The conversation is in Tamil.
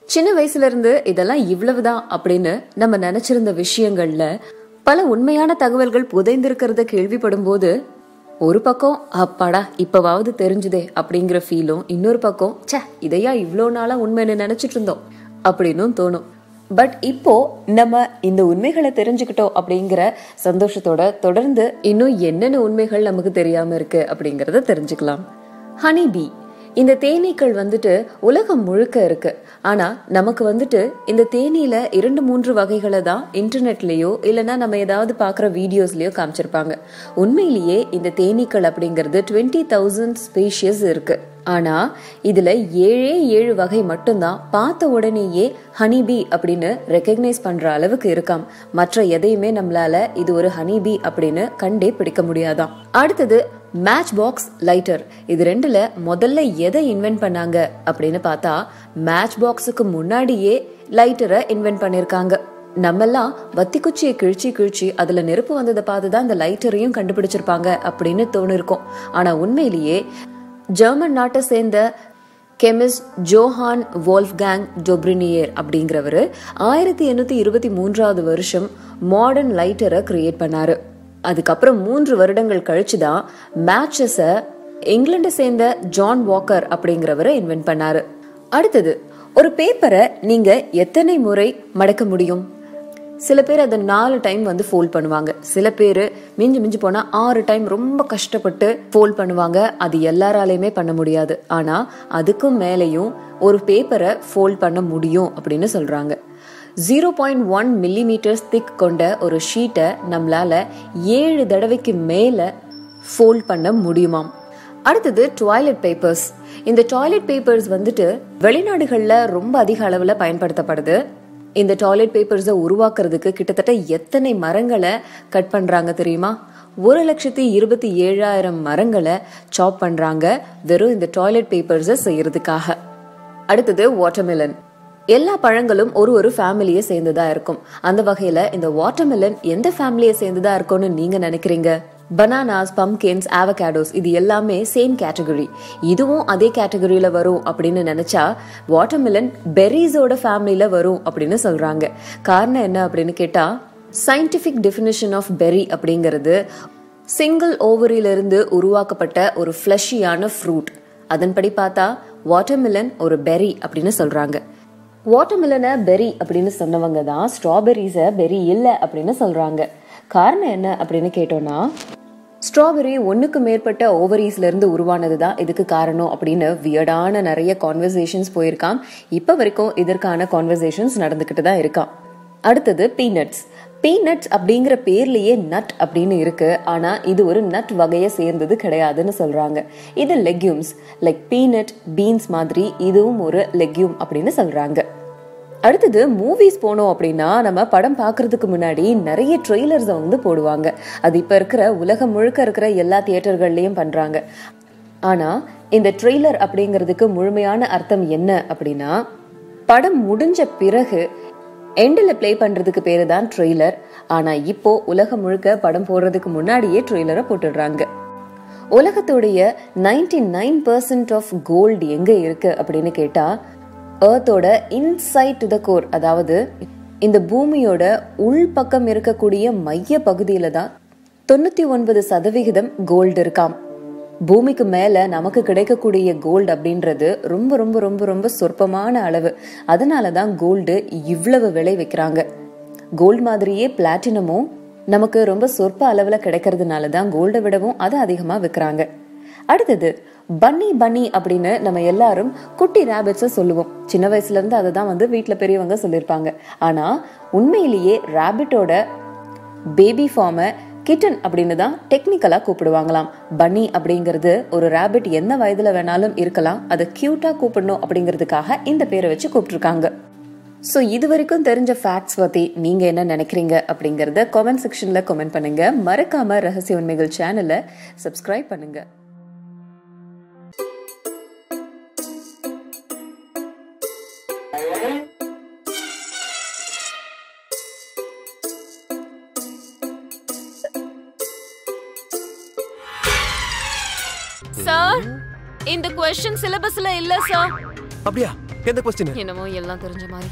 சின்ன வயசுல இருந்து இதெல்லாம் இவ்வளவுதான் அப்படின்னு நம்ம நினைச்சிருந்த விஷயங்கள்ல பல உண்மையான தகவல்கள் புதைந்திருக்கிறத கேள்விப்படும் போது ஒரு பக்கம் அப்பாடா இப்பவாவது தெரிஞ்சுதே அப்படிங்கிற ஃபீலும், இன்னொரு பக்கம் சே இதையா இவ்வளோ நாளா உண்மைன்னு நினைச்சிட்டு இருந்தோம் அப்படின்னும் தோணும். பட் இப்போ நம்ம இந்த உண்மைகளை தெரிஞ்சுக்கிட்டோம் அப்படிங்கிற சந்தோஷத்தோட தொடர்ந்து இன்னும் என்னென்ன உண்மைகள் நமக்கு தெரியாம இருக்கு அப்படிங்கறத தெரிஞ்சுக்கலாம். ஹனி பீ, இந்த தேனீக்கள் வந்துட்டு உலகம் முழுக்க இருக்கு. ஆனா நமக்கு வந்துட்டு இந்த தேனீல 2-3 வகைகளை தான் இன்டர்நெட்லயோ இல்லைன்னா நம்ம ஏதாவது பாக்குற வீடியோஸ்லயோ காமிச்சிருப்பாங்க. உண்மையிலேயே இந்த தேனீக்கள் அப்படிங்கிறது 20,000 ஸ்பீஷிஸ் இருக்கு. ஆனா இதுல 7 வகை மட்டும்தான் பார்த்த உடனேயே ஹனிபி அப்படின்னு ரெகக்னைஸ் பண்ற அளவுக்கு இருக்காம். மற்ற எதையுமே நம்மளால இது ஒரு ஹனிபி அப்படின்னு கண்டே பிடிக்க முடியாதாம். அடுத்தது மேட்ச் பாக்ஸ் லைட்டர். இது ரெண்டுல முதல்ல எதை இன்வென்ட் பண்ணாங்க அப்படின்னு பார்த்தா மேட்ச் பாக்ஸுக்கு முன்னாடியே லைட்டரை இன்வென்ட் பண்ணிருக்காங்க. நம்மெல்லாம் வத்தி குச்சியை கிழிச்சு அதுல நெருப்பு வந்ததை பார்த்துதான் இந்த லைட்டரையும் கண்டுபிடிச்சிருப்பாங்க அப்படின்னு தோணிருக்கோம். ஆனா உண்மையிலேயே ஜெர்மன் நாட்டை சேர்ந்த கெமிஸ்ட் ஜோஹான் வோல்ஃப்காங் டொப்ரினியர் அப்படிங்கிறவரு 1823 வருஷம் மாடர்ன் லைட்டரை கிரியேட் பண்ணாரு. அதுக்கப்புறம் 3 வருடங்கள் கழிச்சுதான் மேட்சஸ இங்கிலாண்டை சேர்ந்த ஜான் வாக்கர் அப்படிங்கிறவரை இன்வென்ட் பண்ணாரு. அடுத்தது, ஒரு பேப்பரை நீங்க எத்தனை முறை மடக்க முடியும்? சில பேர் அதை 4 டைம் வந்து ஃபோல்ட் பண்ணுவாங்க. சில பேர் மிஞ்சி போனா 6 டைம் ரொம்ப கஷ்டப்பட்டு ஃபோல்ட் பண்ணுவாங்க. அது எல்லாராலையுமே பண்ண முடியாது. ஆனா அதுக்கும் மேலையும் ஒரு பேப்பரை ஃபோல்ட் பண்ண முடியும் அப்படின்னு சொல்றாங்க. 0.1 மில்லிமீட்டர் திக் கொண்ட ஒரு ஷீட்டை நம்மளால 7 தடவைக்கு மேல ஃபோல்ட் பண்ண முடியுமாம். அடுத்தது டாய்லெட் பேப்பர்ஸ். இந்த டாய்லெட் பேப்பர்ஸ் வந்துட்டு வெளிநாடுகள்ல ரொம்ப அதிக அளவுல பயன்படுத்தப்படுது. இந்த டாய்லெட் பேப்பர்ஸை உருவாக்குறதுக்கு கிட்டத்தட்ட எத்தனை மரங்களை கட் பண்றாங்க தெரியுமா? 1,27,000 மரங்களை சாப் பண்றாங்க வெறும் இந்த டாய்லெட் பேப்பர்ஸை செய்யறதுக்காக. அடுத்தது வாட்டர்மெலன். எல்லா பழங்களும் ஒரு ஃபேமிலியை சேர்ந்ததா இருக்கும். அந்த வகையில இந்த வாட்டர்மெலன் எந்த ஃபேமிலியை சேர்ந்ததா இருக்கும்னு நீங்க நினைக்கிறீங்க? பனானாஸ், பம்கின்ஸ், ஆவகாடோஸ் இது எல்லாமே சேம் கேட்டகரி. இதுவும் அதே கேட்டகரியில வரும் அப்படின்னு நினைச்சா வாட்டர்மெலன் பெர்ரிஸோட ஃபேமிலியில வரும் அப்படின்னு சொல்றாங்க. காரணம் என்ன அப்படின்னு கேட்டா, சயின்டிபிக் டெஃபினிஷன் ஆஃப் பெர்ரி அப்படிங்கிறது சிங்கிள் ஓவரியில இருந்து உருவாக்கப்பட்ட ஒரு ஃபிளஷியான ஃப்ரூட். அதன்படி பார்த்தா வாட்டர்மெலன் ஒரு பெர்ரி அப்படின்னு சொல்றாங்க. வாட்டர்மெலனை பெர்ரி அப்படின்னு சொன்னவங்க தான் ஸ்ட்ராபெரிஸை பெர்ரி இல்லை அப்படின்னு சொல்றாங்க. காரணம் என்ன அப்படின்னு கேட்டோம்னா, ஸ்ட்ராபெரி 1க்கு மேற்பட்ட ஓவரீஸ்ல இருந்து உருவானதுதான் இதுக்கு காரணம் அப்படின்னு வியர்டான நிறைய கான்வர்சேஷன்ஸ் போயிருக்காம். இப்ப வரைக்கும் இதற்கான கான்வர்சேஷன்ஸ் நடந்துகிட்டு தான் இருக்காம். அடுத்தது பீனட்ஸ். பீனட்ஸ் அப்படிங்கிற பேர்லயே நட் அப்படின்னு இருக்கு. ஆனா இது ஒரு நட் வகையை சேர்ந்தது கிடையாதுன்னு சொல்றாங்க. இது லெக்யூம்ஸ் லைக் பீனட், பீன்ஸ் மாதிரி இதுவும் ஒரு லெக்யூம் அப்படின்னு சொல்றாங்க. அடுத்தது மூவிஸ் போனோம் அப்படின்னா நம்ம படம் பாக்குறதுக்கு முன்னாடி நிறைய ட்ரெய்லர்ஸ் வந்து போடுவாங்க. அது இப்ப இருக்கிற உலகம் முழுக்க இருக்கிற எல்லா தியேட்டர்கள்லயும் பண்றாங்க. ஆனா இந்த ட்ரெய்லர் அப்படிங்கிறதுக்கு முழுமையான அர்த்தம் என்ன அப்படின்னா, படம் முடிஞ்ச பிறகு எண்ட்ல பிளே பண்றதுக்கு பேரு தான் ட்ரெய்லர். ஆனா இப்போ உலகம் முழுக்க படம் போடுறதுக்கு முன்னாடியே ட்ரெய்லரை போட்டுடுறாங்க. உலகத்துடைய 99% ஆஃப் கோல்டு எங்க இருக்கு அப்படின்னு கேட்டா, எர்த்தோட இன்சைட் டு த கோர், அதாவது இந்த பூமியோட உள் பக்கம் இருக்கக்கூடிய மைய பகுதியில தான் 99% கோல்டு இருக்காம். பூமிக்கு மேல நமக்கு கிடைக்கக்கூடிய கோல்டு அப்படின்றது ரொம்ப ரொம்ப ரொம்ப ரொம்ப சொற்பமான அளவு. அதனாலதான் கோல்டு இவ்வளவு விலை வைக்கிறாங்க. கோல்டு மாதிரியே பிளாட்டினமும் நமக்கு ரொம்ப சொற்ப அளவுல கிடைக்கிறதுனாலதான் கோல்டை விடவும் அதை அதிகமா விற்கிறாங்க. அடுத்தது பன்னி அப்படின்னு நம்ம எல்லாரும் குட்டி ரேபிட்ஸை சொல்லுவோம். சின்ன வயசுல இருந்து அதை தான் வந்து வீட்டுல பெரியவங்க சொல்லியிருப்பாங்க. ஆனா உண்மையிலேயே ரேபிட்டோட பேபி ஃபார்மை கிட்டன் அப்படின்னு தான் டெக்னிக்கலா கூப்பிடுவாங்களாம். பன்னி அப்படிங்கிறது ஒரு ரேபிட் எந்த வயதுல வேணாலும் இருக்கலாம், அதை கியூட்டா கூப்பிடணும் அப்படிங்கிறதுக்காக இந்த பேரை வச்சு கூப்பிட்டுருக்காங்க. ஸோ இது வரைக்கும் தெரிஞ்ச ஃபேக்ட்ஸ் பத்தி நீங்க என்ன நினைக்கிறீங்க அப்படிங்கறத கமெண்ட் செக்ஷன்ல கமெண்ட் பண்ணுங்க. மறக்காம ரகசிய உண்மைகள் சேனலை சப்ஸ்கிரைப் பண்ணுங்க. சார், இந்த क्वेश्चन சிலபஸ்ல இல்ல சார். அப்படியே எந்த கொஸ்டின்? என்னமோ எல்லாம் தெரிஞ்ச மாதிரி.